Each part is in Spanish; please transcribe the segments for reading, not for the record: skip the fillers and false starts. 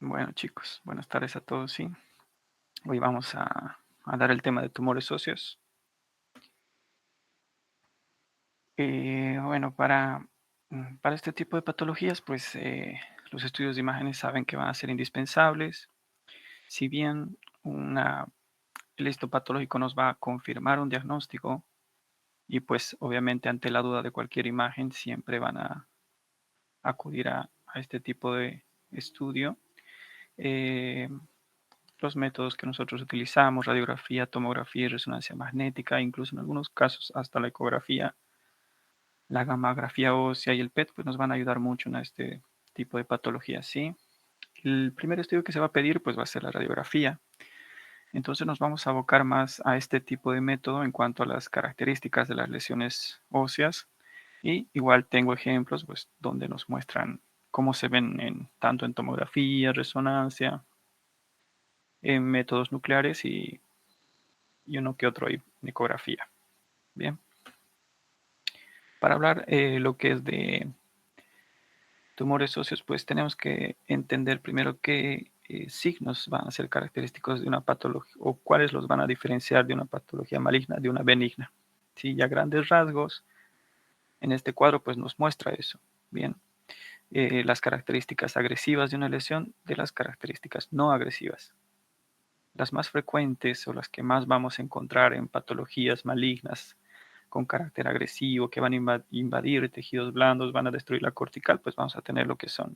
Bueno, chicos, buenas tardes a todos. Sí, hoy vamos a dar el tema de tumores óseos. Bueno, para este tipo de patologías, pues los estudios de imágenes saben que van a ser indispensables. Si bien el histopatológico nos va a confirmar un diagnóstico, y pues obviamente ante la duda de cualquier imagen siempre van a acudir a este tipo de estudio. Eh, los métodos que nosotros utilizamos, radiografía, tomografía y resonancia magnética, incluso en algunos casos hasta la ecografía, la gammagrafía ósea y el PET, pues nos van a ayudar mucho en este tipo de patologías, ¿sí? El primer estudio que se va a pedir, pues va a ser la radiografía. Entonces nos vamos a abocar más a este tipo de método en cuanto a las características de las lesiones óseas. Y igual tengo ejemplos, pues, donde nos muestran cómo se ven tanto en tomografía, resonancia, en métodos nucleares y uno que otro en ecografía. Bien, para hablar lo que es de tumores óseos, pues tenemos que entender primero qué signos van a ser característicos de una patología o cuáles los van a diferenciar de una patología maligna de una benigna. Sí, ya grandes rasgos en este cuadro pues nos muestra eso. Bien, las características agresivas de una lesión de las características no agresivas. Las más frecuentes o las que más vamos a encontrar en patologías malignas con carácter agresivo que van a invadir tejidos blandos, van a destruir la cortical, pues vamos a tener lo que son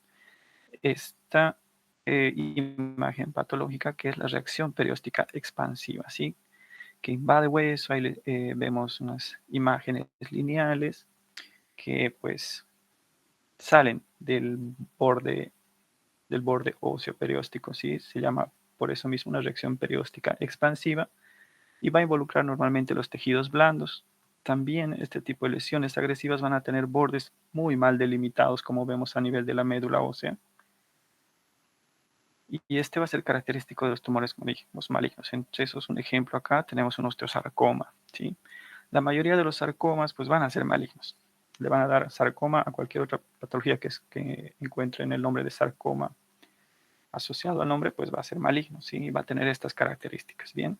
esta imagen patológica que es la reacción perióstica expansiva, ¿sí? Que invade hueso, ahí vemos unas imágenes lineales que pues salen del borde óseo perióstico, ¿sí? Se llama por eso mismo una reacción perióstica expansiva y va a involucrar normalmente los tejidos blandos. También este tipo de lesiones agresivas van a tener bordes muy mal delimitados, como vemos a nivel de la médula ósea. Y este va a ser característico de los tumores malignos. Entre esos, un ejemplo acá, tenemos un osteosarcoma, ¿sí? La mayoría de los sarcomas pues, van a ser malignos. Le van a dar sarcoma a cualquier otra patología que encuentren el nombre de sarcoma asociado al nombre, pues va a ser maligno, ¿sí? Va a tener estas características, ¿bien?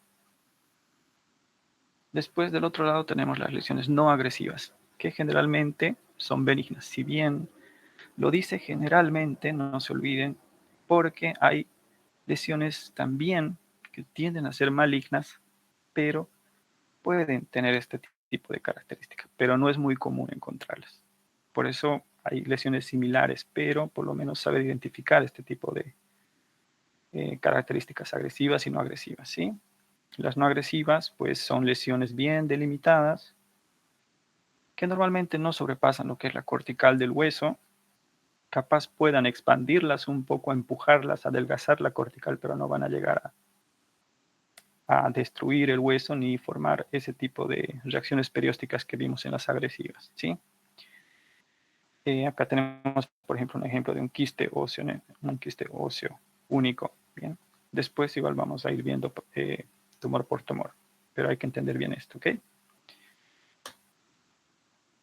Después del otro lado tenemos las lesiones no agresivas, que generalmente son benignas. Si bien lo dice generalmente, no se olviden, porque hay lesiones también que tienden a ser malignas, pero pueden tener este tipo de características, pero no es muy común encontrarlas. Por eso hay lesiones similares, pero por lo menos saber identificar este tipo de características agresivas y no agresivas, ¿sí? Las no agresivas, pues son lesiones bien delimitadas, que normalmente no sobrepasan lo que es la cortical del hueso, capaz puedan expandirlas un poco, empujarlas, adelgazar la cortical, pero no van a llegar a destruir el hueso ni formar ese tipo de reacciones periósticas que vimos en las agresivas, ¿sí? Acá tenemos, por ejemplo, un ejemplo de un quiste óseo único, ¿bien? Después igual vamos a ir viendo tumor por tumor, pero hay que entender bien esto, ¿ok?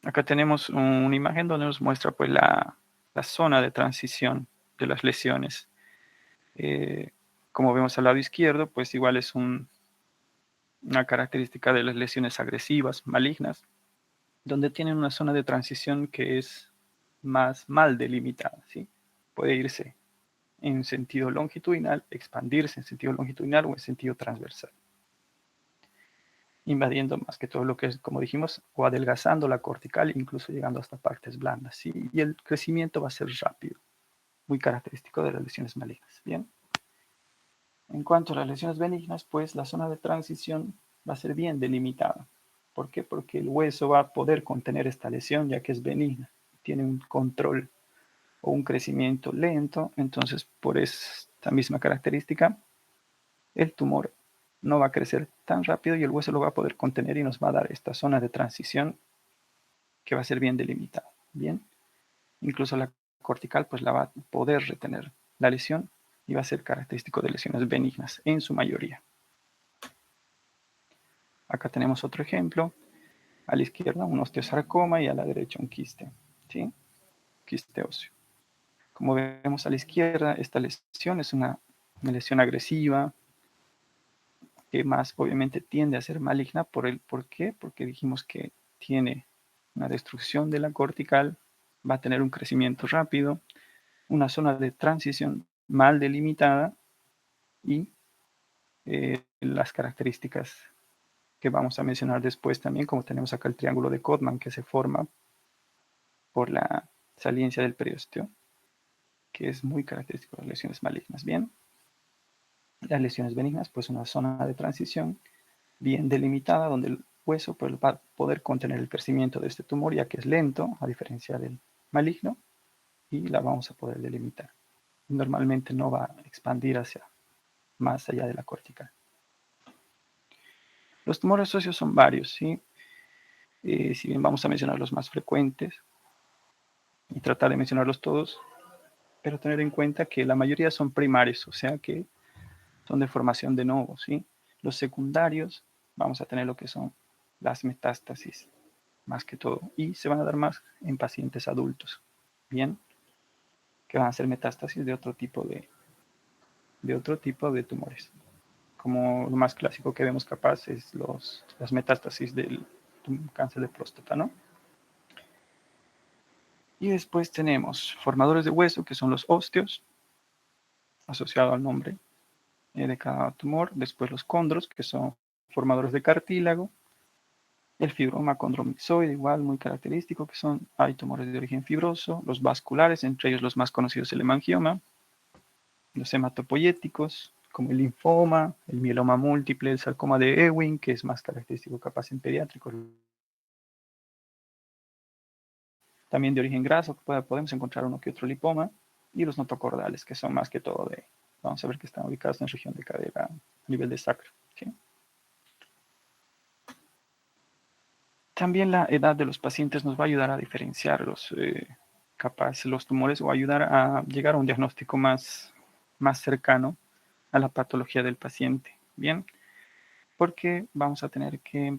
Acá tenemos una imagen donde nos muestra pues la zona de transición de las lesiones. Eh, como vemos al lado izquierdo, pues igual es una característica de las lesiones agresivas, malignas, donde tienen una zona de transición que es más mal delimitada, ¿sí? Puede irse en sentido longitudinal, expandirse en sentido longitudinal o en sentido transversal, invadiendo más que todo lo que es, como dijimos, o adelgazando la cortical, incluso llegando hasta partes blandas, ¿sí? Y el crecimiento va a ser rápido, muy característico de las lesiones malignas, ¿bien? En cuanto a las lesiones benignas, pues la zona de transición va a ser bien delimitada. ¿Por qué? Porque el hueso va a poder contener esta lesión ya que es benigna, tiene un control o un crecimiento lento, entonces por esta misma característica, el tumor no va a crecer tan rápido y el hueso lo va a poder contener y nos va a dar esta zona de transición que va a ser bien delimitada. Bien, incluso la cortical pues la va a poder retener la lesión y va a ser característico de lesiones benignas en su mayoría. Acá tenemos otro ejemplo. A la izquierda un osteosarcoma y a la derecha un quiste, ¿sí? Quiste óseo. Como vemos a la izquierda, esta lesión es una lesión agresiva que más obviamente tiende a ser maligna. ¿Por qué? Porque dijimos que tiene una destrucción de la cortical, va a tener un crecimiento rápido, una zona de transición mal delimitada y las características que vamos a mencionar después también, como tenemos acá el triángulo de Codman que se forma por la saliencia del periósteo, que es muy característico de las lesiones malignas. Bien, las lesiones benignas, pues una zona de transición bien delimitada donde el hueso pues, va a poder contener el crecimiento de este tumor, ya que es lento, a diferencia del maligno, y la vamos a poder delimitar. Normalmente no va a expandir hacia más allá de la cortical. Los tumores óseos son varios, ¿sí? Si bien vamos a mencionar los más frecuentes y tratar de mencionarlos todos, pero tener en cuenta que la mayoría son primarios, o sea que son de formación de novo, ¿sí? Los secundarios, vamos a tener lo que son las metástasis, más que todo, y se van a dar más en pacientes adultos, ¿bien? Que van a ser metástasis de otro tipo de tumores. Como lo más clásico que vemos capaz es las metástasis del cáncer de próstata, ¿no? Y después tenemos formadores de hueso, que son los ósteos, asociado al nombre de cada tumor. Después los condros, que son formadores de cartílago. El fibroma condromixoide, igual muy característico, que hay tumores de origen fibroso. Los vasculares, entre ellos los más conocidos el hemangioma. Los hematopoyéticos, como el linfoma, el mieloma múltiple, el sarcoma de Ewing, que es más característico capaz en pediátricos. También de origen graso, podemos encontrar uno que otro lipoma. Y los notocordales, que son más que todo vamos a ver que están ubicados en región de cadera a nivel de sacro. ¿Okay? También la edad de los pacientes nos va a ayudar a diferenciar los tumores o ayudar a llegar a un diagnóstico más cercano a la patología del paciente. Bien, porque vamos a tener que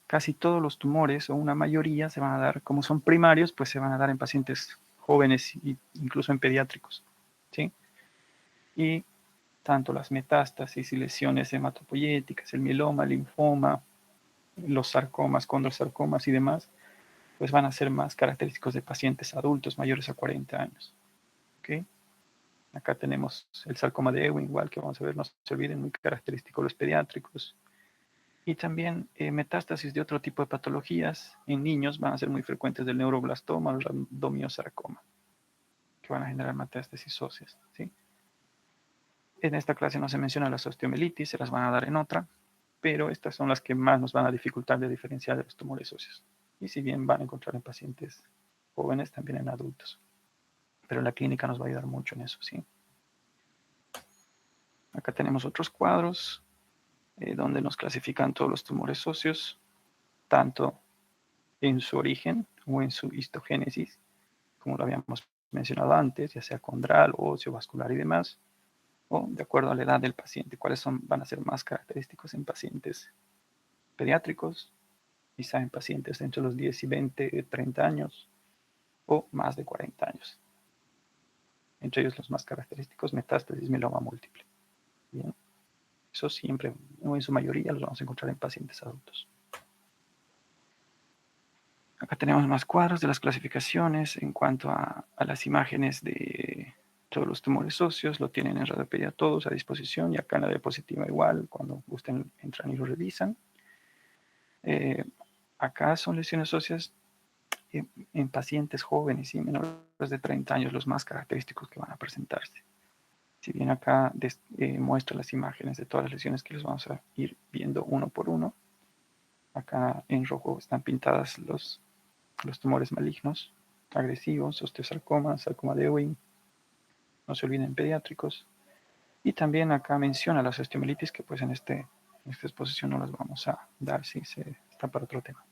casi todos los tumores o una mayoría se van a dar, como son primarios, pues se van a dar en pacientes jóvenes e incluso en pediátricos. ¿Sí? Y tanto las metástasis y lesiones hematopoyéticas, el mieloma, el linfoma, los sarcomas, condrosarcomas y demás, pues van a ser más característicos de pacientes adultos mayores a 40 años. ¿Okay? Acá tenemos el sarcoma de Ewing, igual que vamos a ver, no se olviden, muy característico los pediátricos. Y también metástasis de otro tipo de patologías en niños van a ser muy frecuentes del neuroblastoma o el randomiosarcoma, que van a generar metástasis óseas. ¿Sí? En esta clase no se menciona las osteomelitis, se las van a dar en otra, pero estas son las que más nos van a dificultar de diferenciar de los tumores óseos. Y si bien van a encontrar en pacientes jóvenes, también en adultos. Pero la clínica nos va a ayudar mucho en eso, ¿sí? Acá tenemos otros cuadros donde nos clasifican todos los tumores óseos, tanto en su origen o en su histogénesis, como lo habíamos mencionado antes, ya sea condral, óseo, vascular y demás, o de acuerdo a la edad del paciente, cuáles van a ser más característicos en pacientes pediátricos, quizá en pacientes entre los 10 y 20, 30 años o más de 40 años. Entre ellos los más característicos, metástasis, mieloma múltiple. Bien. Eso siempre, o en su mayoría, los vamos a encontrar en pacientes adultos. Acá tenemos más cuadros de las clasificaciones en cuanto a las imágenes de todos los tumores óseos. Lo tienen en Radiopedia todos a disposición y acá en la diapositiva igual, cuando gusten entran y lo revisan. Acá son lesiones óseas en pacientes jóvenes y menores de 30 años los más característicos que van a presentarse. Si bien acá muestra las imágenes de todas las lesiones que les vamos a ir viendo uno por uno, acá en rojo están pintadas los tumores malignos, agresivos, osteosarcoma, sarcoma de Ewing, no se olviden pediátricos. Y también acá menciona las osteomelitis que pues en esta exposición no las vamos a dar, si está para otro tema.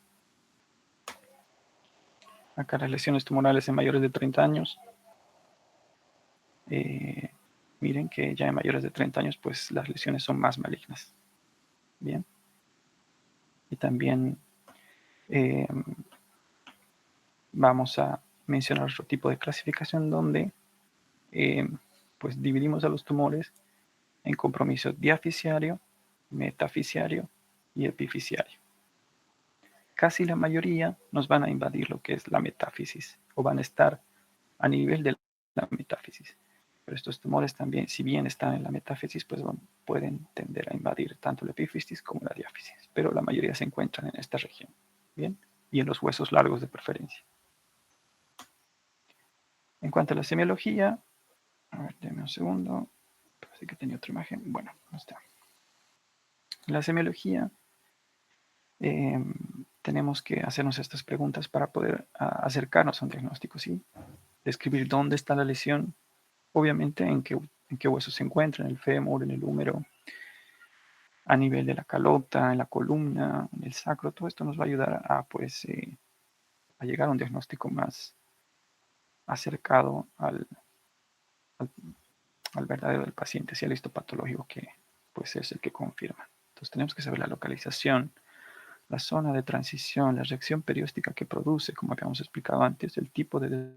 Acá las lesiones tumorales en mayores de 30 años. Miren que ya en mayores de 30 años pues las lesiones son más malignas. Bien. Y también vamos a mencionar otro tipo de clasificación donde pues dividimos a los tumores en compromiso diafisiario, metafisiario y epifisiario. Casi la mayoría nos van a invadir lo que es la metáfisis o van a estar a nivel de la metáfisis. Pero estos tumores también, si bien están en la metáfisis, pues pueden tender a invadir tanto la epífisis como la diáfisis. Pero la mayoría se encuentran en esta región. Bien, y en los huesos largos de preferencia. En cuanto a la semiología, a ver, déme un segundo. Parece que tenía otra imagen. Bueno, no está. La semiología, tenemos que hacernos estas preguntas para poder acercarnos a un diagnóstico, ¿sí? Describir dónde está la lesión, obviamente en qué hueso se encuentra, en el fémur, en el húmero, a nivel de la calota, en la columna, en el sacro. Todo esto nos va a ayudar pues, a llegar a un diagnóstico más acercado al, al verdadero del paciente, si el histopatológico que pues, es el que confirma. Entonces tenemos que saber la localización, la zona de transición, la reacción perióstica que produce, como habíamos explicado antes, el tipo de